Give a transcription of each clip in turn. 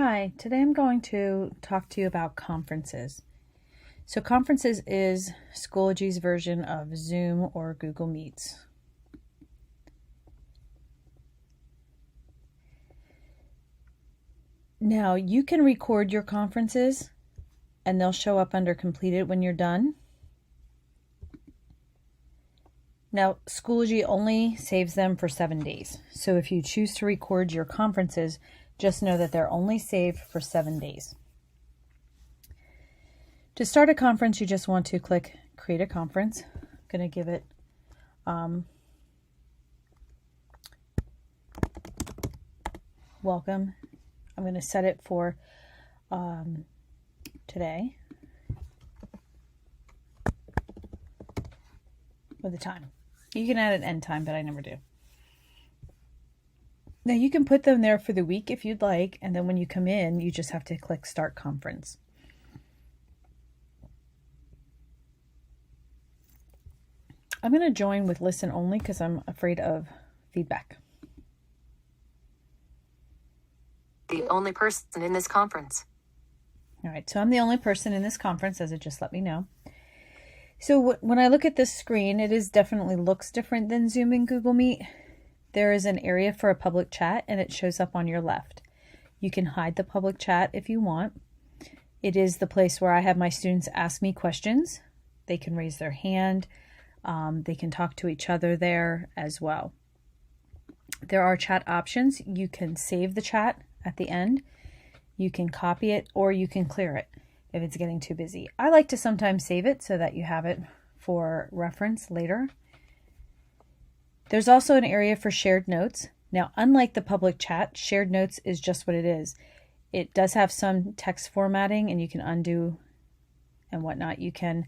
Hi, today I'm going to talk to you about conferences. So conferences is Schoology's version of Zoom or Google Meets. Now you can record your conferences and they'll show up under completed when you're done. Now Schoology only saves them for 7 days. So if you choose to record your conferences, just know that they're only saved for 7 days. To start a conference, you just want to click Create a Conference. I'm going to give it Welcome. I'm going to set it for today with the time. You can add an end time, but I never do. Now you can put them there for the week if you'd like, and then when you come in, you just have to click Start Conference. I'm going to join with listen only because I'm afraid of feedback. The only person in this conference. All right, so I'm the only person in this conference, as it just let me know. So when I look at this screen, it definitely looks different than Zoom and Google Meet. There is an area for a public chat and it shows up on your left. You can hide the public chat if you want. It is the place where I have my students ask me questions. They can raise their hand. They can talk to each other there as well. There are chat options. You can save the chat at the end. You can copy it or you can clear it if it's getting too busy. I like to sometimes save it so that you have it for reference later. There's also an area for shared notes. Now, unlike the public chat, shared notes is just what it is. It does have some text formatting and you can undo and whatnot. You can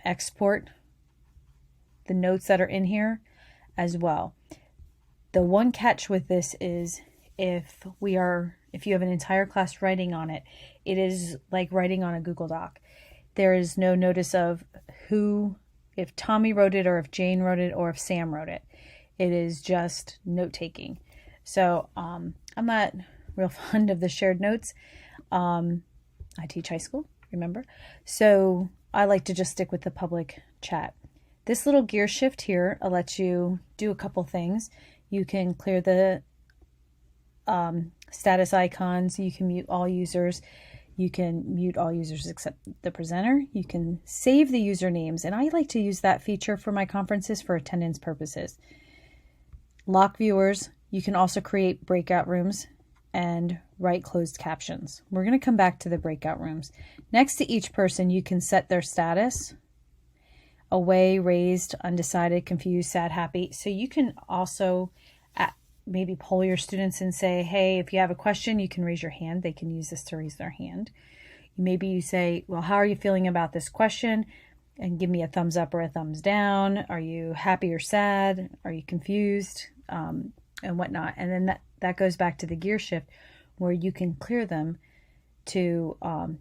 export the notes that are in here as well. The one catch with this is if you have an entire class writing on it, it is like writing on a Google Doc. There is no notice of if Tommy wrote it or if Jane wrote it or if Sam wrote it. It is just note-taking. So I'm not real fond of the shared notes. I teach high school, remember? So I like to just stick with the public chat. This little gear shift here lets you do a couple things. You can clear the status icons. You can mute all users. You can mute all users except the presenter. You can save the usernames, and I like to use that feature for my conferences for attendance purposes. Lock viewers. You can also create breakout rooms and write closed captions. We're going to come back to the breakout rooms. Next to each person, you can set their status: away, raised, undecided, confused, sad, happy. So you can also maybe poll your students and say, hey, if you have a question, you can raise your hand. They can use this to raise their hand. Maybe you say, well, how are you feeling about this question? And give me a thumbs up or a thumbs down. Are you happy or sad? Are you confused? And whatnot. And then that goes back to the gear shift where you can clear them to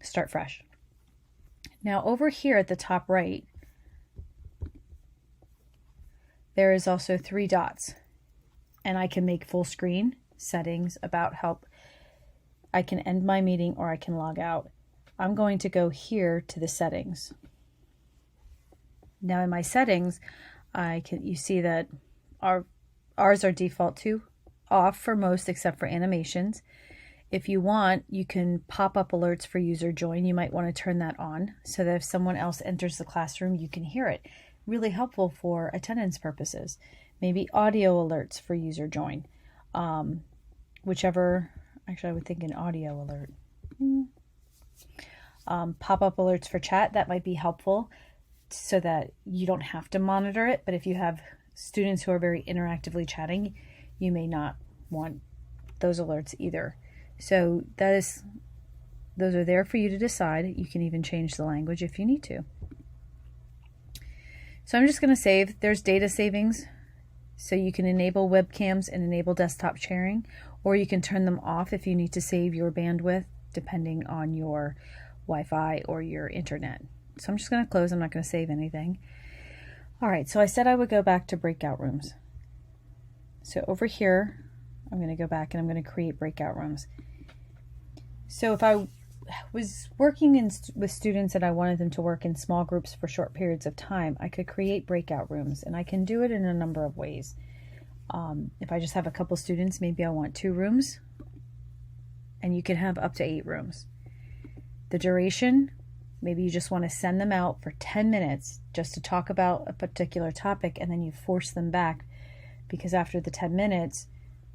start fresh. Now over here at the top right, there is also 3 dots. And I can make full screen, settings, about help. I can end my meeting or I can log out. I'm going to go here to the settings. Now in my settings, you see that ours are default to off for most except for animations. If you want, you can pop up alerts for user join. You might want to turn that on so that if someone else enters the classroom, you can hear it. Really helpful for attendance purposes. Maybe audio alerts for user join. Whichever, actually I would think an audio alert. Pop-up alerts for chat, that might be helpful so that you don't have to monitor it. But if you have students who are very interactively chatting, you may not want those alerts either. So those are there for you to decide. You can even change the language if you need to. So I'm just going to save. There's data savings. So you can enable webcams and enable desktop sharing, or you can turn them off if you need to save your bandwidth depending on your Wi-Fi or your internet. So I'm just going to close. I'm not going to save anything. All right, so I said I would go back to breakout rooms. So over here, I'm going to go back and I'm going to create breakout rooms. So if I was working with students and I wanted them to work in small groups for short periods of time, I could create breakout rooms, and I can do it in a number of ways. If I just have a couple students, maybe I want 2 rooms, and you can have up to 8 rooms. The duration, maybe you just want to send them out for 10 minutes just to talk about a particular topic, and then you force them back, because after the 10 minutes,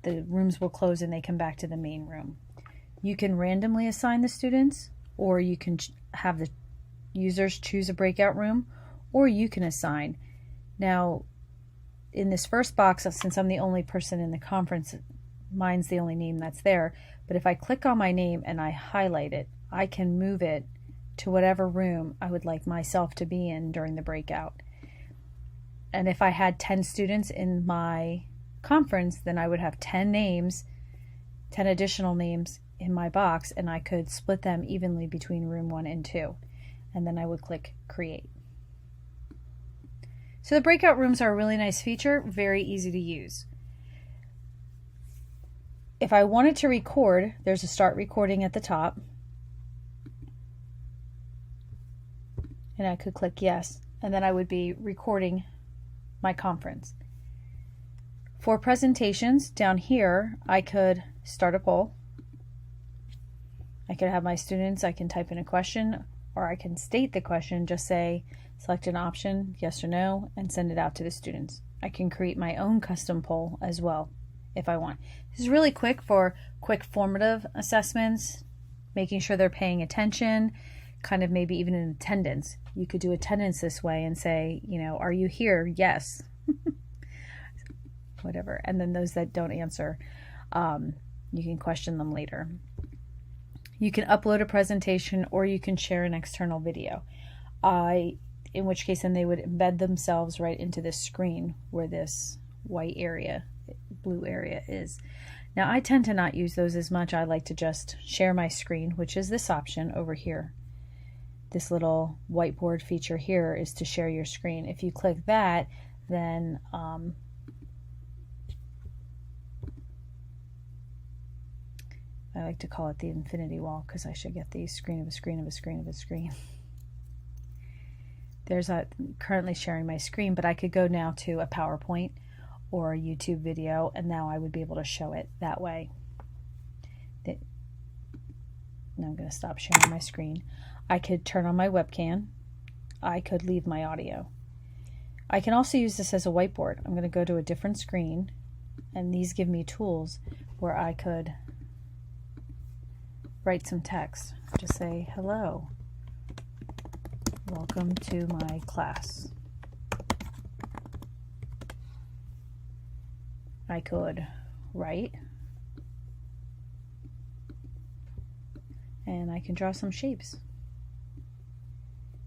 the rooms will close and they come back to the main room. You can randomly assign the students, or you can have the users choose a breakout room, or you can assign. Now, in this first box, since I'm the only person in the conference, mine's the only name that's there, but if I click on my name and I highlight it, I can move it to whatever room I would like myself to be in during the breakout. And if I had 10 students in my conference, then I would have 10 names, 10 additional names in my box, and I could split them evenly between room 1 and 2. And then I would click create. So the breakout rooms are a really nice feature, very easy to use. If I wanted to record, there's a start recording at the top. And I could click yes, and then I would be recording my conference. For presentations, down here, I could start a poll. I could have my students, I can type in a question, or I can state the question, just say, select an option, yes or no, and send it out to the students. I can create my own custom poll as well, if I want. This is really quick for quick formative assessments, making sure they're paying attention, kind of maybe even in attendance. You could do attendance this way and say, are you here? Yes. Whatever. And then those that don't answer, you can question them later. You can upload a presentation, or you can share an external video. In which case then they would embed themselves right into this screen where this white area, blue area is. Now I tend to not use those as much. I like to just share my screen, which is this option over here. This little whiteboard feature here is to share your screen. If you click that, then I like to call it the infinity wall, because I should get the screen of a screen of a screen of a screen. Currently sharing my screen, but I could go now to a PowerPoint or a YouTube video, and now I would be able to show it that way. Now I'm going to stop sharing my screen. I could turn on my webcam. I could leave my audio. I can also use this as a whiteboard. I'm going to go to a different screen, and these give me tools where I could write some text. Just say, hello, welcome to my class. I could write, and I can draw some shapes.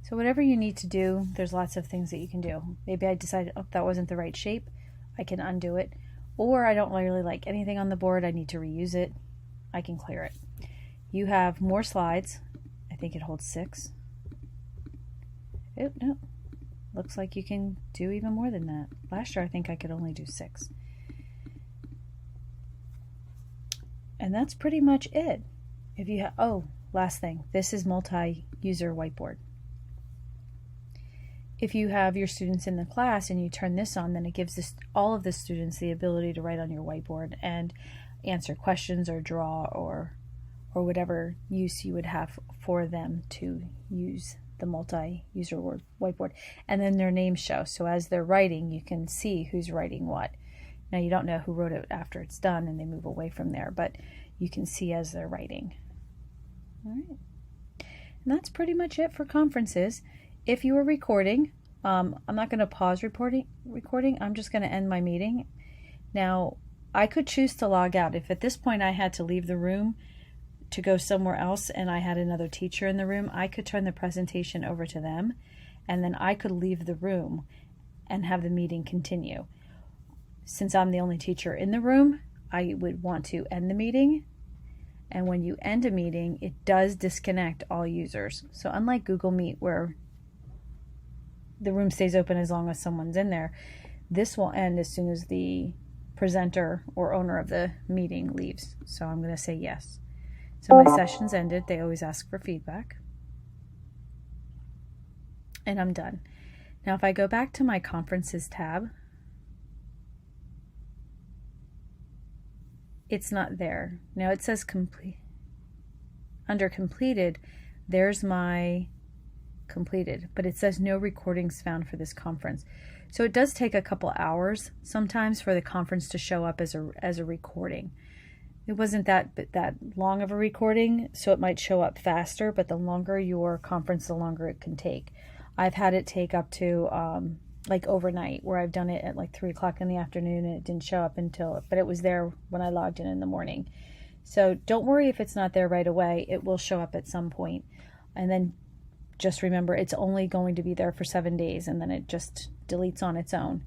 So whatever you need to do, there's lots of things that you can do. Maybe I decided, oh, that wasn't the right shape. I can undo it. Or I don't really like anything on the board. I need to reuse it. I can clear it. You have more slides. I think it holds 6. Oh, no. Looks like you can do even more than that. Last year I think I could only do 6. And that's pretty much it. If you have, oh, last thing. This is multi-user whiteboard. If you have your students in the class and you turn this on, then it gives all of the students the ability to write on your whiteboard and answer questions or draw or whatever use you would have for them to use the multi-user whiteboard. And then their names show. So as they're writing, you can see who's writing what. Now you don't know who wrote it after it's done and they move away from there, but you can see as they're writing. All right. And that's pretty much it for conferences. If you are recording, I'm not going to pause recording. I'm just going to end my meeting. Now, I could choose to log out. If at this point I had to leave the room to go somewhere else and I had another teacher in the room, I could turn the presentation over to them, and then I could leave the room and have the meeting continue. Since I'm the only teacher in the room, I would want to end the meeting. And when you end a meeting, it does disconnect all users. So unlike Google Meet, where the room stays open as long as someone's in there, this will end as soon as the presenter or owner of the meeting leaves. So I'm going to say yes. So my session's ended. They always ask for feedback. And I'm done. Now if I go back to my conferences tab, it's not there. Now it says complete. Under completed, there's my completed, but it says no recordings found for this conference. So it does take a couple hours sometimes for the conference to show up as a recording. It wasn't that long of a recording, so it might show up faster, but the longer your conference, the longer it can take. I've had it take up to like overnight, where I've done it at like 3 o'clock in the afternoon and it didn't show up but it was there when I logged in the morning. So don't worry if it's not there right away. It will show up at some point. And then just remember, it's only going to be there for 7 days, and then it just deletes on its own.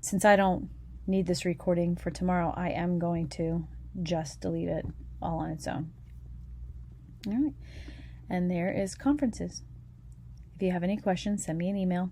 Since I don't need this recording for tomorrow, I am going to just delete it all on its own. All right. And there is conferences. If you have any questions, send me an email.